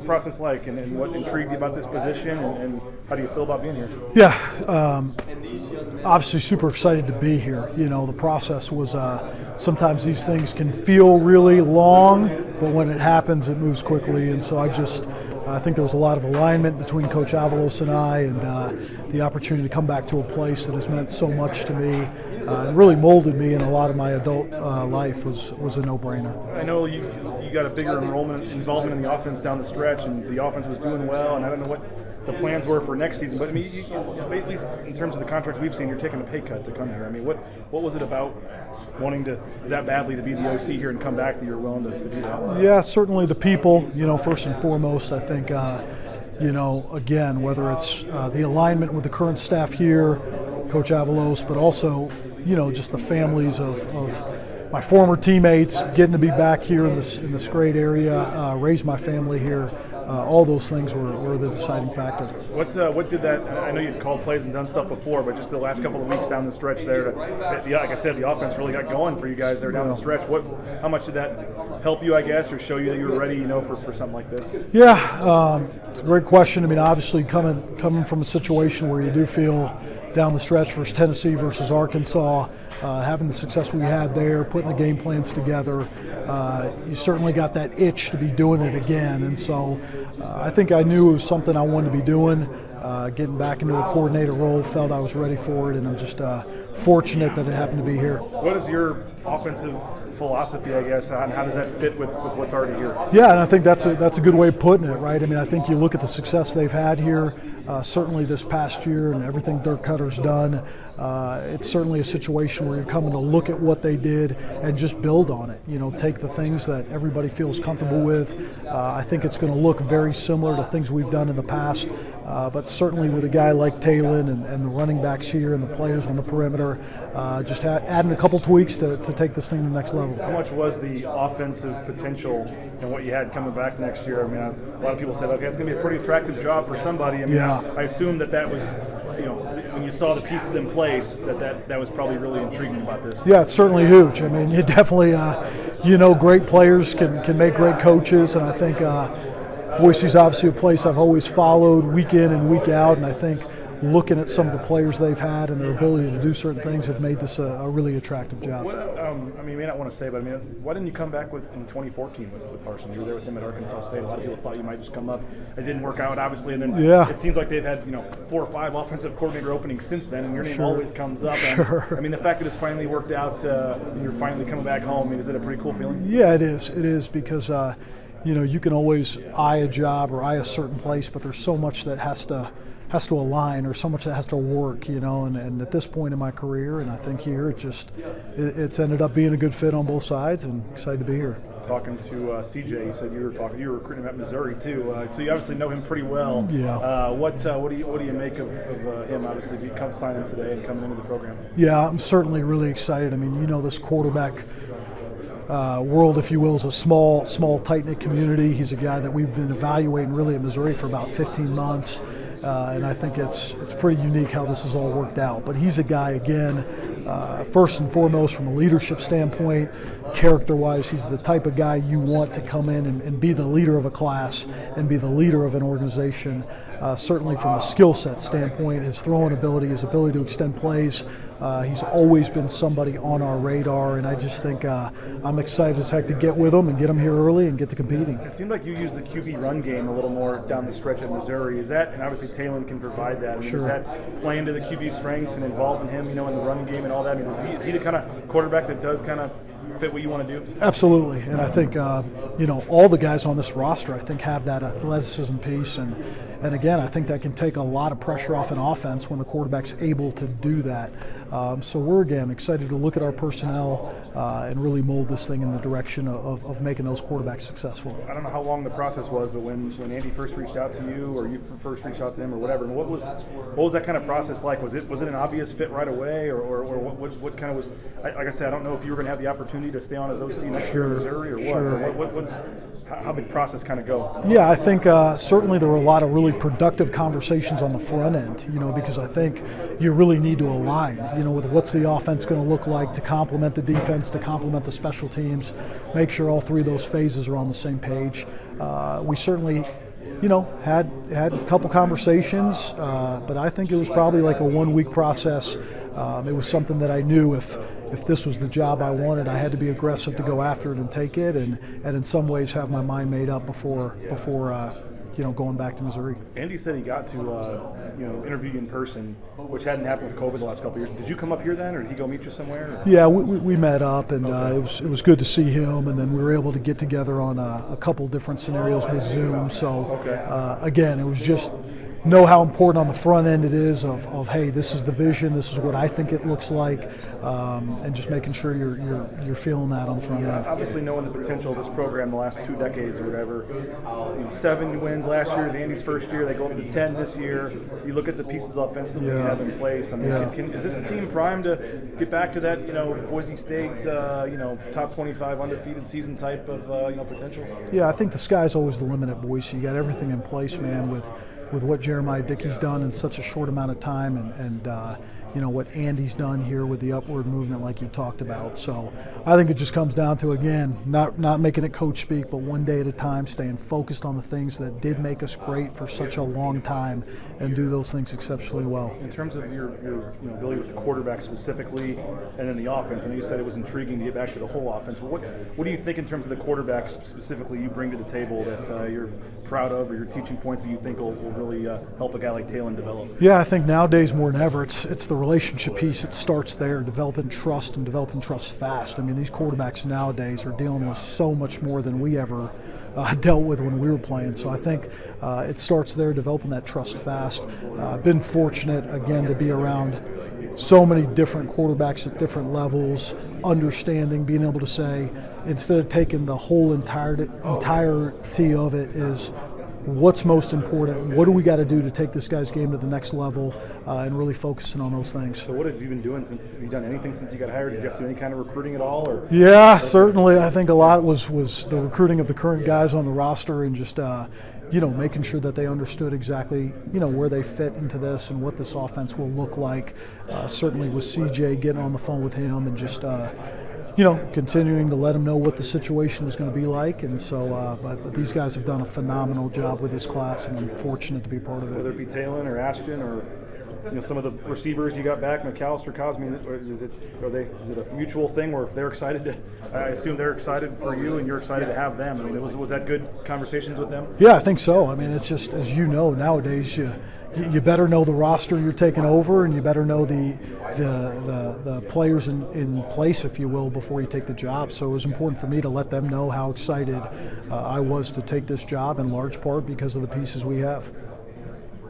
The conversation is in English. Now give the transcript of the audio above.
process like, and what intrigued you about this position, and how do you feel about being here? Yeah, obviously super excited to be here. The process was, sometimes these things can feel really long, but when it happens, it moves quickly. And so I think there was a lot of alignment between Coach Avalos and I, and the opportunity to come back to a place that has meant so much to me and really molded me in a lot of my adult life was a no-brainer. I know you got a bigger involvement in the offense down the stretch, and the offense was doing well, and I don't know what the plans were for next season, but I mean, at least in terms of the contracts we've seen, you're taking a pay cut to come here. I mean, what was it about wanting to that badly to be the OC here and come back that you're willing to do that? Yeah, certainly the people, first and foremost, I think, again, whether it's the alignment with the current staff here, Coach Avalos, but also, just the families of my former teammates, getting to be back here in this great area, raise my family here. All those things were the deciding factor. What did that? I know you'd called plays and done stuff before, but just the last couple of weeks down the stretch there, like I said, the offense really got going for you guys there down the stretch. How much did that help you, I guess, or show you that you were ready, for something like this? Yeah, it's a great question. I mean, obviously coming from a situation where you do feel down the stretch versus Tennessee versus Arkansas, having the success we had there, putting the game plans together, you certainly got that itch to be doing it again. And so I think I knew it was something I wanted to be doing. Getting back into the coordinator role, felt I was ready for it, and I'm just fortunate that it happened to be here. What is your offensive philosophy, I guess, and how does that fit with what's already here? Yeah, and I think that's a good way of putting it, right? I mean, I think you look at the success they've had here, certainly this past year, and everything Dirk Cutter's done. It's certainly a situation where you're coming to look at what they did and just build on it. Take the things that everybody feels comfortable with. I think it's going to look very similar to things we've done in the past, but certainly with a guy like Talon and the running backs here and the players on the perimeter, just adding a couple tweaks to take this thing to the next level. How much was the offensive potential and what you had coming back next year? I mean, a lot of people said, okay, it's going to be a pretty attractive job for somebody. I mean, yeah. I assume that was, when you saw the pieces in place, that was probably really intriguing about this. Yeah, it's certainly huge. I mean, you definitely, great players can make great coaches, and I think Boise's obviously a place I've always followed week in and week out, and I think looking at some of the players they've had and their ability to do certain things have made this a really attractive job. You may not want to say, but why didn't you come back in 2014 with Harsin? You were there with him at Arkansas State. A lot of people thought you might just come up. It didn't work out, obviously, and then It seems like they've had 4 or 5 offensive coordinator openings since then, and your name always comes up. Sure. The fact that it's finally worked out, and you're finally coming back home, is it a pretty cool feeling? Yeah, it is. It is because you can always eye a job or eye a certain place, but there's so much that has to align, or so much that has to work, and at this point in my career, and I think here it's ended up being a good fit on both sides, and excited to be here. Talking to CJ, he said you were recruiting him at Missouri too, so you obviously know him pretty well. Yeah. What do you make of him, obviously signing today and coming into the program? Yeah, I'm certainly really excited. I mean, this quarterback world, if you will, is a small, tight-knit community. He's a guy that we've been evaluating really at Missouri for about 15 months. And I think it's pretty unique how this has all worked out. But he's a guy, again, first and foremost from a leadership standpoint, character-wise, he's the type of guy you want to come in and be the leader of a class and be the leader of an organization. Certainly from a skill set standpoint, his throwing ability, his ability to extend plays, he's always been somebody on our radar, and I just think I'm excited as heck to get with him and get him here early and get to competing. It seemed like you used the QB run game a little more down the stretch at Missouri. Is that, and obviously Talon can provide that, Sure. Is that playing to the QB strengths and involving him, in the running game and all that? Is he the kind of quarterback that does kind of fit what you want to do? Absolutely, and I think all the guys on this roster I think have that athleticism piece, and again I think that can take a lot of pressure off an offense when the quarterback's able to do that. So we're again excited to look at our personnel and really mold this thing in the direction of making those quarterbacks successful. I don't know how long the process was, but when Andy first reached out to you, or you first reached out to him, or whatever, what was that kind of process like? Was it an obvious fit right away, or what kind of was? Like I said, I don't know if you were going to have the opportunity to stay on as OC next year in Missouri, or what. Sure. How did the process kind of go? Yeah, I think certainly there were a lot of really productive conversations on the front end, because I think you really need to align, with what's the offense going to look like to complement the defense, to complement the special teams, make sure all 3 of those phases are on the same page. We certainly had a couple conversations, but I think it was probably like a 1-week process. It was something that I knew if this was the job I wanted, I had to be aggressive to go after it and take it, and in some ways have my mind made up before going back to Missouri. Andy said he got to interview you in person, which hadn't happened with COVID the last couple of years. Did you come up here then, or did he go meet you somewhere? Or? Yeah, we met up, and it was good to see him, and then we were able to get together on a couple different scenarios with Zoom. So again, it was just know how important on the front end it is of hey, this is the vision, this is what I think it looks like, and just making sure you're feeling that on the front end. Obviously, knowing the potential of this program the last 2 decades or whatever, 7 wins last year, Andy's first year, they go up to 10 this year. You look at the pieces offensively you have in place. I mean, is this team primed to get back to that Boise State top 25 undefeated season type of potential? Yeah, I think the sky's always the limit at Boise. You got everything in place, man, with what Jeremiah Dickey's done in such a short amount of time, and what Andy's done here with the upward movement like you talked about. So I think it just comes down to, again, not making it coach speak, but one day at a time, staying focused on the things that did make us great for such a long time and do those things exceptionally well. In terms of your ability with the quarterback specifically and then the offense, I know you said it was intriguing to get back to the whole offense, but what do you think in terms of the quarterback specifically you bring to the table that you're proud of, or your teaching points that you think will really help a guy like Talon develop? Yeah, I think nowadays more than ever, it's the relationship piece. It starts there, developing trust and developing trust fast. I mean, these quarterbacks nowadays are dealing with so much more than we ever dealt with when we were playing. So I think it starts there, developing that trust fast. I've been fortunate, again, to be around so many different quarterbacks at different levels, understanding, being able to say, instead of taking the whole entirety of it, is what's most important, what do we got to do to take this guy's game to the next level, and really focusing on those things. So what have you been doing have you done anything since you got hired? Did you have to do any kind of recruiting at all? Or? Yeah, certainly. I think a lot was the recruiting of the current guys on the roster, and just making sure that they understood exactly where they fit into this and what this offense will look like. Certainly with CJ, getting on the phone with him and just continuing to let him know what the situation was going to be like. And so, but these guys have done a phenomenal job with this class, and I'm fortunate to be part of it. Whether it be Talon or Ashton or some of the receivers you got back, McAllister, Cosme, is it a mutual thing where they're excited I assume they're excited for you and you're excited to have them? I mean, was that good conversations with them? Yeah, I think so. I mean, it's just, as you know, nowadays you better know the roster you're taking over, and you better know the players in place, if you will, before you take the job. So it was important for me to let them know how excited I was to take this job, in large part because of the pieces we have.